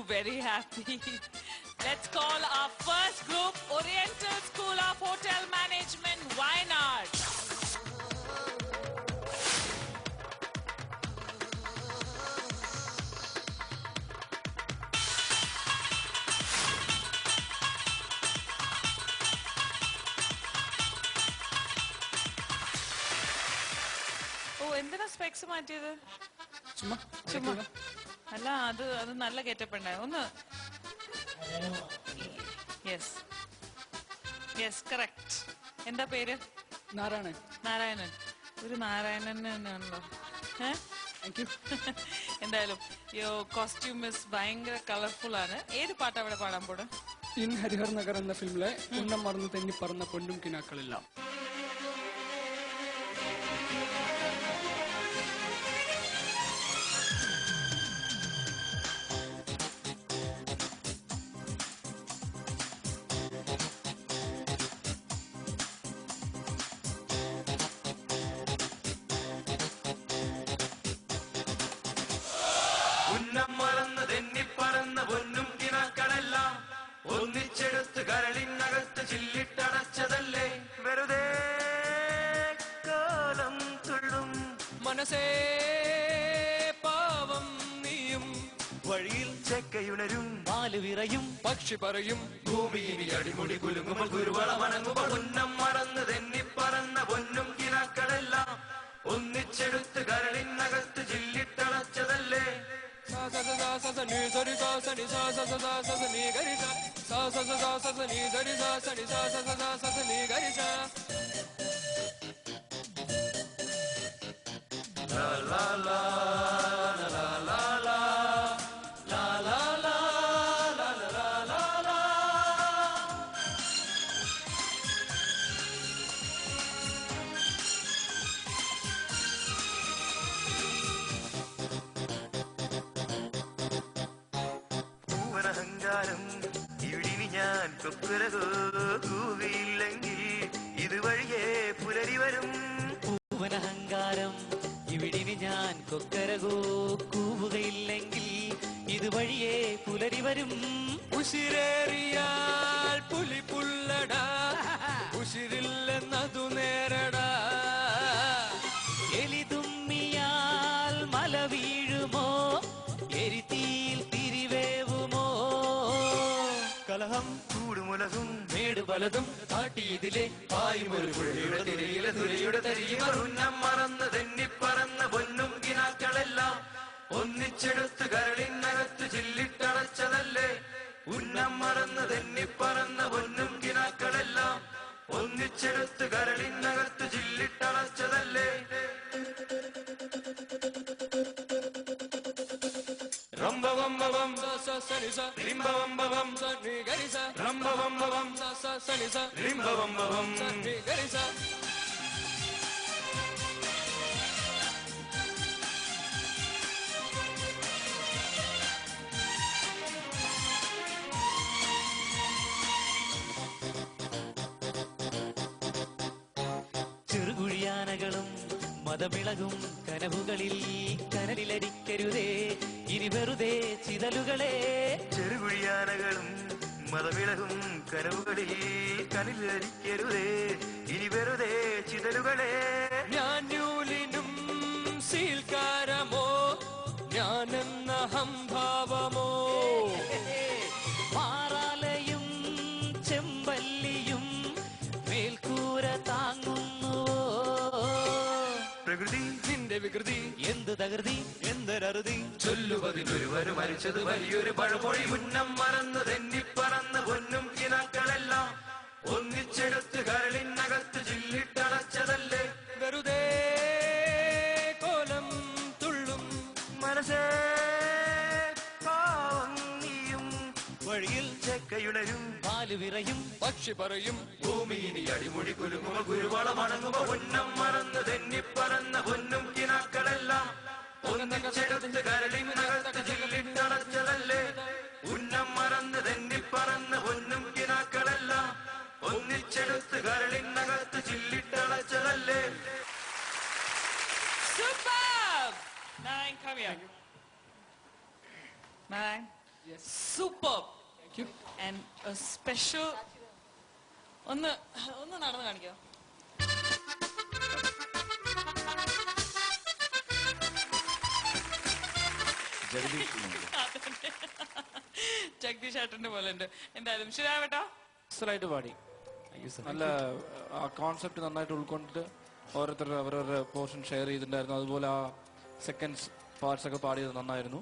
very happy. Let's call our first group, Oriental School of Hotel Management, Wayanad. Oh, എന്തിനാ specs മാറ്റിയത്? ചുമ്മാ അല്ല, അത് നല്ല ഗെറ്റപ്പ് ഒന്ന്. Yes yes correct. എന്താ പേര്? നാരായണൻ. ഒരു നാരായണൻ തന്നെയാണല്ലോ. എന്തായാലും യോ കോസ്റ്റ്യൂം ഭയങ്കര കളർഫുൾ ആണ്. ഏത് പാട്ട് അവിടെ പാടാൻ പോണ്? ഇൻ ഹരിഹർ നഗർ എന്ന ഫിലിമിലെ ഉന്നം മറന്ന് തെന്നി പറന്ന പൊന്നും കിനാക്കളെല്ലാം. ഒന്നിച്ചെടുത്ത് കരളിനകത്ത് ചില്ലിട്ടടച്ചതല്ലേ വെറുതെ കാലം തുള്ളും മനസ്സേ പാവം നീയും വഴിയിൽ ചെക്കയുണരും പാല് വിറയും പക്ഷി പറയും ഭൂമിയിനി അടിമുടി കുലുങ്ങുമ്പോൾ കുരുവള വണങ്ങുമ്പോൾ ഉന്നം മറന്ന് തെന്നിപ്പറന്ന പൊന്നും കിനാക്കളെല്ലാം ഒന്നിച്ചെടുത്ത് കരളിനകത്ത് ചില്ലിട്ടടച്ചതല്ലേ ഇവിടിനി ഞാൻ കൊക്കുരകോ കൂവിയില്ലെങ്കിൽ ഇതുവഴിയേ പുലരി വരും. പൂവനഹങ്കാരം ഇവിടിനി ഞാൻ കൊക്കരകോ കൂവുകയില്ലെങ്കിൽ ഇതുവഴിയേ പുലരി വരും. ഉശിരേറിയാൽ പുലി പുല്ലടാ, ഉശിരില്ലെന്നതു നേരടാ. എലി തുമ്മിയാൽ മല വീഴുമോ, എരിത്തീയിൽ തിരിവേവുമോ. കലഹം കൂടുമുലകും മേട് പലതും കാട്ടിയതിലെ പായുമൊരു പുഴയുടെ തിരയിലെ തുരയുടെ തരിയുമ ഉന്നം മറന്ന് തെന്നിപ്പറന്ന പൊന്നും കിനാക്കളെല്ലാം ഒന്നിച്ചെടുത്ത് കരളിനകത്ത് ചില്ലിട്ടടച്ചതല്ലേ. ഉന്നം മറന്ന് തെന്നിപ്പറന്ന പൊന്നും കിനാക്കളെല്ലാം ഒന്നിച്ചെടുത്ത് കരളിനകത്ത് ചില്ലിട്ടടച്ചതല്ലേ. Rambavambam sa sa rimbavambam sa ni garisa rambavambam sa sa rimbavambam sa ni garisa. ചെറുകുഴിയാനകളും മതമിളകും കനവുകളിൽ കനലിലരിക്കരുതേ ഇനി വെറുതെ ചിതലുകളെ. ചെറുകുഴിയാനകളും മതമിളകും കനവുകളിൽ കനലിലരിക്കരുതേ ഇനി വെറുതെ ചിതലുകളെ. ഞാൻ നൂലിനും സീൽക്കാരമോ, ഞാനെന്ന ഹംഭാവമോ. പാറാലയും ചെമ്പല്ലിയും മേൽക്കൂര താങ്ങുന്നുവോ. പ്രകൃതി നിന്റെ വികൃതി എന്ത് തകൃതി എന്തൊരറുതി. ചൊല്ലുവതിനൊരുവര് മരിച്ചത് വലിയൊരു പഴമൊഴി. ഉന്നം മറന്ന് തെന്നിപ്പറന്ന് പൊന്നും കിനാക്കളെല്ലാം ഒന്നിച്ചെടുത്ത് കരളിനകത്ത് ചില്ലിട്ടടച്ചതല്ലേ. വെറുതെ കോലം തുള്ളും മനസ്സേ പാവം നീയും വഴിയിൽ ചെക്കയുണരും പാല് വിറയും പക്ഷി പറയും ഭൂമിയിനി അടിമുടി കുലുങ്ങുമ കുരുവള മണങ്ങുമ. ഉന്നം മറന്ന് തെന്നിപ്പറന്ന പൊന്നും കിനാക്കളെല്ലാം ഒന്നിച്ചെടുത്ത് കരളിനകത്ത് ചില്ലിട്ടടച്ചതല്ലേ. ഉന്നം മറന്ന് തെന്നിപ്പറന്ന പൊന്നും കിനാക്കളെല്ലാം ഒന്നിച്ചെടുത്ത് കരളിനകത്ത് ചില്ലിട്ടടച്ചതല്ലേ. Superb! Nine, come here. Nine. Superb. Thank you. And a special. ഒന്ന് നടന്ന് കാണിക്കോ? ജഗദീഷ് ഏട്ടന്റെ പോലെ ഉണ്ട്. എന്തായാലും ശരിയാവട്ടോ. അസലായിട്ട് പാടി. നല്ല ആ കോൺസെപ്റ്റ് നന്നായിട്ട് ഉൾക്കൊണ്ടിട്ട് ഓരോരുത്തർ അവരവരുടെ പോർഷൻ ഷെയർ ചെയ്തിട്ടുണ്ടായിരുന്നു. അതുപോലെ ആ സെക്കൻഡ്സ് പാർട്സ് ഒക്കെ പാടിയത് നന്നായിരുന്നു.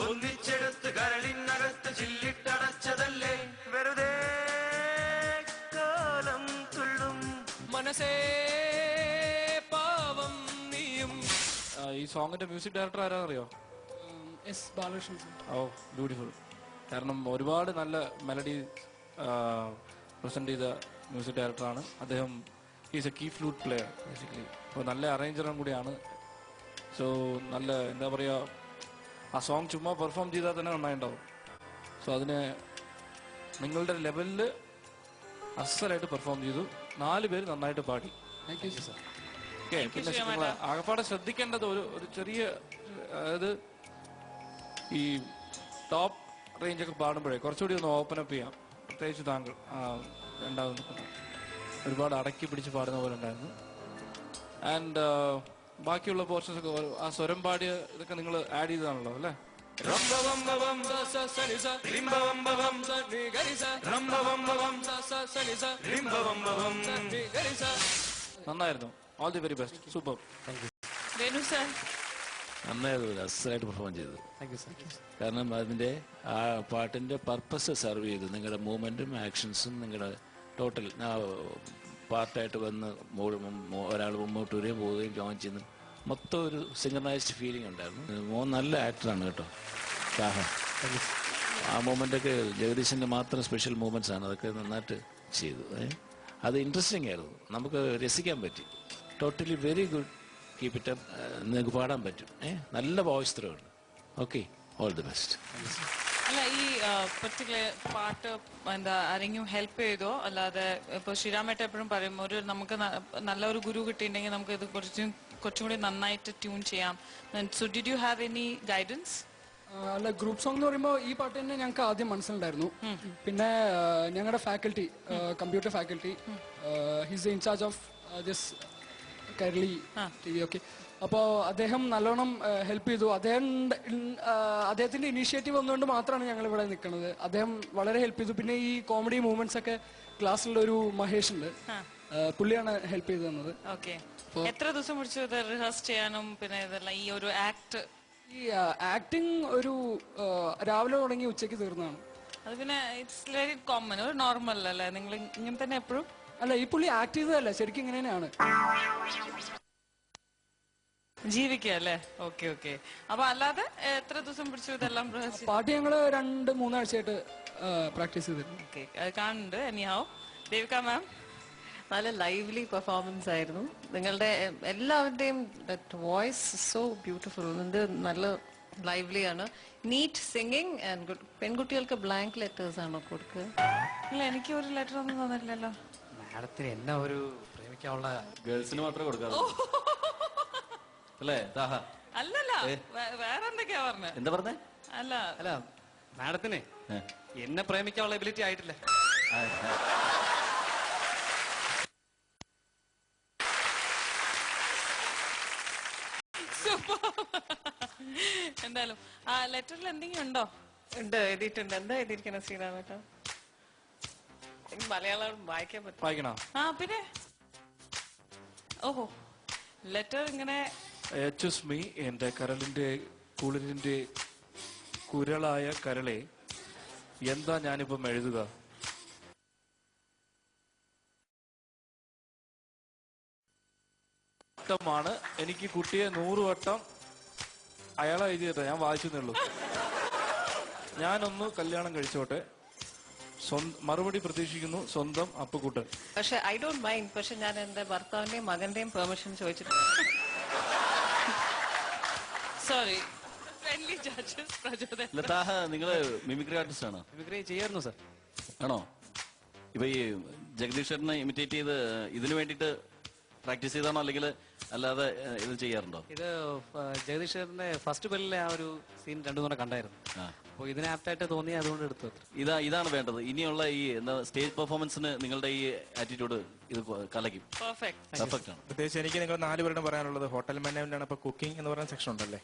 ഒന്നിച്ചെടുത്ത് കരളിനകത്ത് ചില്ലിട്ടടച്ചതല്ലേ വെറുതെ കാലം തുള്ളും മനസ്സേ പാവം നീയും. ഈ സോങ്ങിന്റെ മ്യൂസിക് ഡയറക്ടർ ആരാന്നറിയോ? S. Balakrishnan sir. Oh beautiful. കാരണം ഒരുപാട് നല്ല മെലഡി പ്രസന്റ് ചെയ്ത മ്യൂസിക് ഡയറക്ടറാണ് അദ്ദേഹം. Is a key flute player basically. അപ്പോൾ നല്ല അറേഞ്ചറും കൂടിയാണ്. സോ നല്ല എന്താ പറയുക, ആ സോങ് ചുമ്മാ പെർഫോം ചെയ്താൽ തന്നെ നന്നായിട്ടുണ്ടാവും. സോ അതിന് നിങ്ങളുടെ ലെവലിൽ അസലായിട്ട് പെർഫോം ചെയ്തു. 4 പേര് നന്നായിട്ട് പാടി. Thank you sir. ഓക്കെ. പിന്നെ നിങ്ങൾ ആകപ്പാടെ ശ്രദ്ധിക്കേണ്ടത് ഒരു ചെറിയ, അതായത് ഈ ടോപ്പ് റേഞ്ച് ഒക്കെ പാടുമ്പോഴേ കുറച്ചുകൂടി ഒന്ന് ഓപ്പൺ അപ്പ് ചെയ്യാം. പ്രത്യേകിച്ച് താങ്കൾ രണ്ടാമത് ഒരുപാട് അടക്കി പിടിച്ച് പാടുന്ന പോലെ ഉണ്ടായിരുന്നു. ആൻഡ് ബാക്കിയുള്ള പോർഷൻസ് ഒക്കെ ആ സ്വരം പാടിയ ഇതൊക്കെ നിങ്ങൾ ആഡ് ചെയ്തതാണല്ലോ അല്ലേ? നന്നായിരുന്നു. All the very best. Super. Venu sir നന്നായിരുന്നു. അസലായിട്ട് പെർഫോം ചെയ്തു. കാരണം അതിൻ്റെ ആ പാട്ടിൻ്റെ പർപ്പസ് സെർവ് ചെയ്തു. നിങ്ങളുടെ മൂവ്മെൻറ്റും ആക്ഷൻസും നിങ്ങളുടെ ടോട്ടൽ പാർട്ടായിട്ട് വന്ന് ഒരാൾ മുമ്പോട്ട് വരികയും പോവുകയും ജോയിൻ ചെയ്യുന്നു. മൊത്തം ഒരു സിംഗറൈസ്ഡ് ഫീലിംഗ് ഉണ്ടായിരുന്നു. മോൻ നല്ല ആക്ടറാണ് കേട്ടോ. ആ മൂവ്മെൻ്റൊക്കെ ജഗദീശൻ്റെ മാത്രം സ്പെഷ്യൽ മൂവ്മെൻറ്റ്സ് ആണ്. അതൊക്കെ നന്നായിട്ട് ചെയ്തു. അത് ഇൻട്രസ്റ്റിംഗ് ആയിരുന്നു. നമുക്ക് രസിക്കാൻ പറ്റി. Totally very good. Keep it up. നിങ്ങൾക്ക് പാടാൻ പറ്റും. നല്ല വോയിസ് ത്രോ ഉണ്ട്. Okay, all the best. അല്ല, ഈ പെർട്ടിക്കുലർ പാട്ട് എന്താ ആരെങ്കിലും ഹെൽപ്പ് ചെയ്തോ? അല്ലാതെ ഇപ്പൊ ശ്രീരാമേട്ട എപ്പോഴും പറയും നമുക്ക് നല്ല ഒരു ഗുരു കിട്ടിയിട്ടുണ്ടെങ്കിൽ നമുക്ക് ഇത് കുറച്ചും കൂടി നന്നായിട്ട് ട്യൂൺ ചെയ്യാം. So did you have any guidance? അല്ല, ഗ്രൂപ്പ് സോങ് എന്ന് പറയുമ്പോൾ ഈ പാട്ട് തന്നെ ഞങ്ങൾക്ക് ആദ്യം മനസ്സിലുണ്ടായിരുന്നു. പിന്നെ ഞങ്ങളുടെ faculty, computer faculty, his incharge of this Kairali TV. Okay, അപ്പോൾ അദ്ദേഹം നല്ലോണം ഹെൽപ്പ് ചെയ്തു. അദ്ദേഹത്തിന്റെ ഇനീഷ്യേറ്റീവ് വന്നുകൊണ്ട് മാത്രമാണ് ഞങ്ങൾ ഇവിടെ നിൽക്കുന്നത്. അദ്ദേഹം വളരെ ഹെൽപ്പ് ചെയ്തു. പിന്നെ ഈ കോമഡി മൂവ്മെന്റ്സ് ഒക്കെ ക്ലാസ്സിലുള്ള ഒരു മഹേഷ് ഉണ്ട്, പുള്ളിയാണ് ഹെൽപ്പ് ചെയ്ത് തന്നത്. ഓക്കെ, എത്ര ദിവസം പിടിച്ചു ഇത് റിഹേഴ്സ് ചെയ്യാനും പിന്നെ ഇതെല്ലാം ഈ ഒരു ആക്ട്? ഈ ആക്ടിങ് ഒരു രാവിലെ തുടങ്ങി ഉച്ചയ്ക്ക് തീർന്നതാണ്. അത് പിന്നെ ഇറ്റ്സ് വെരി കോമൺ, ഒരു നോർമൽ അല്ലേ? നിങ്ങൾ ഇങ്ങനെ തന്നെ എപ്പോഴും? അല്ല, ഈ പുള്ളി ആക്ട് ചെയ്തതല്ല, ശരിക്കും ഇങ്ങനെ തന്നെയാണ് ജീവിക്കല്ലേ? Okay okay. അപ്പൊ അല്ലാതെ എത്ര ദിവസം പിടിച്ചു ഇതെല്ലാം? പാട്ട് ഞങ്ങള് 2-3 ആഴ്ചയായിട്ട് പ്രാക്ടീസ് ചെയ്തിരുന്നു. ഓക്കെ, അത് കാണുന്നുണ്ട്. എനിഹാവ് ദേവിക മാം, നല്ല ലൈവ്ലി പെർഫോമൻസ് ആയിരുന്നു. നിങ്ങളുടെ എല്ലാവരുടെയും വോയിസ് സോ ബ്യൂട്ടിഫുൾ. ഇത് നല്ല ലൈവ്ലി ആണ്. Neat singing and good. പെൺകുട്ടികൾക്ക് ബ്ലാങ്ക് ലെറ്റേഴ്സ് ആണോ കൊടുക്കുക? ഇല്ല, എനിക്ക് ഒരു ലെറ്റർ ഒന്നും തന്നിട്ടില്ലല്ലോ. മാഡത്തിന് എന്നാ ഒരു പ്രേമിക്കാനുള്ള ഗേൾസിന് മാത്രമേ കൊടുക്കാറുള്ളൂ അല്ലേ? അല്ലല്ല, വേറെ എന്തൊക്കെയാ പറഞ്ഞ? എന്താ പറഞ്ഞേ? അല്ല അല്ല, മാഡത്തിന് എന്നെ പ്രേമിക്കാനുള്ള എബിലിറ്റി ആയിട്ടില്ല. എന്തായാലും ആ ലെറ്ററിൽ എന്തെങ്കിലും ഉണ്ടോ? ഉണ്ട്, എഴുതിയിട്ടുണ്ട്. എന്താ എഴുതിയിരിക്കണം ശ്രീരാമേട്ട? മലയാളം വായിക്കാൻ പറ്റും. വായിക്കണോ? ആ പിന്നെ, ഓഹോ, ലെറ്റർ ഇങ്ങനെ മീ, എന്റെ കരളിന്റെ കുളിരിന്റെ കുരളായ കരളെ, എന്താ ഞാനിപ്പം എഴുതുക? ാണ് എനിക്ക് കുട്ടിയെ 100 വട്ടം അയാളെ എഴുതിയിട്ട ഞാൻ വായിച്ചെന്നേ ഉള്ളൂ. ഞാനൊന്ന് കല്യാണം കഴിച്ചോട്ടെ, മറുപടി പ്രതീക്ഷിക്കുന്നു, സ്വന്തം അപ്പുക്കുട്ടൻ. പക്ഷെ ഐ ഡോണ്ട് മൈൻഡ്. പക്ഷെ ഞാൻ എന്റെ ഭർത്താവിന്റെയും മകന്റെയും പെർമിഷൻ ചോദിച്ചിട്ടുണ്ട്. സോറി, ഫ്രണ്ട്ലി ജഡ്ജസ് പ്രചോദനം. ലതാഹ, നിങ്ങള് മിമിക്രി ആർട്ടിസ്റ്റ് ആണോ? മിമിക്രി ചെയ്യായിരുന്നു സർ. ആണോ? ഇപ്പൊ ഈ ജഗദീഷ് ചേട്ടനെ ഇമിറ്റേറ്റ് ചെയ്ത് ഇതിനു വേണ്ടിയിട്ട് പ്രാക്ടീസ് ചെയ്താണോ അല്ലെങ്കിൽ അല്ലാതെ ഇത് ചെയ്യാറുണ്ടോ? ഇത് ജഗദീഷറിന്റെ ഫസ്റ്റ് ബെല്ലിലെ ആ ഒരു സീൻ രണ്ടു തവണ കണ്ടായിരുന്നു. അപ്പോൾ ഇതിന് ആപ്റ്റായിട്ട് തോന്നി, അതുകൊണ്ട് എടുത്തു. ഇതാണ് വേണ്ടത്. ഇനിയുള്ള ഈ സ്റ്റേജ് പെർഫോമൻസിന് നിങ്ങളുടെ ഈ ആറ്റിറ്റ്യൂഡ് ഇത് കലക്കും. പെർഫെക്റ്റ് ആണ്. പ്രത്യേകിച്ച് എനിക്ക് നിങ്ങൾ 4 പേരോടും പറയാനുള്ളത്, ഹോട്ടൽ മാനേജ്മെന്റ് ആണ്. ഇപ്പൊ കുക്കിംഗ് എന്ന് പറയുന്ന സെക്ഷൻ ഉണ്ടല്ലേ,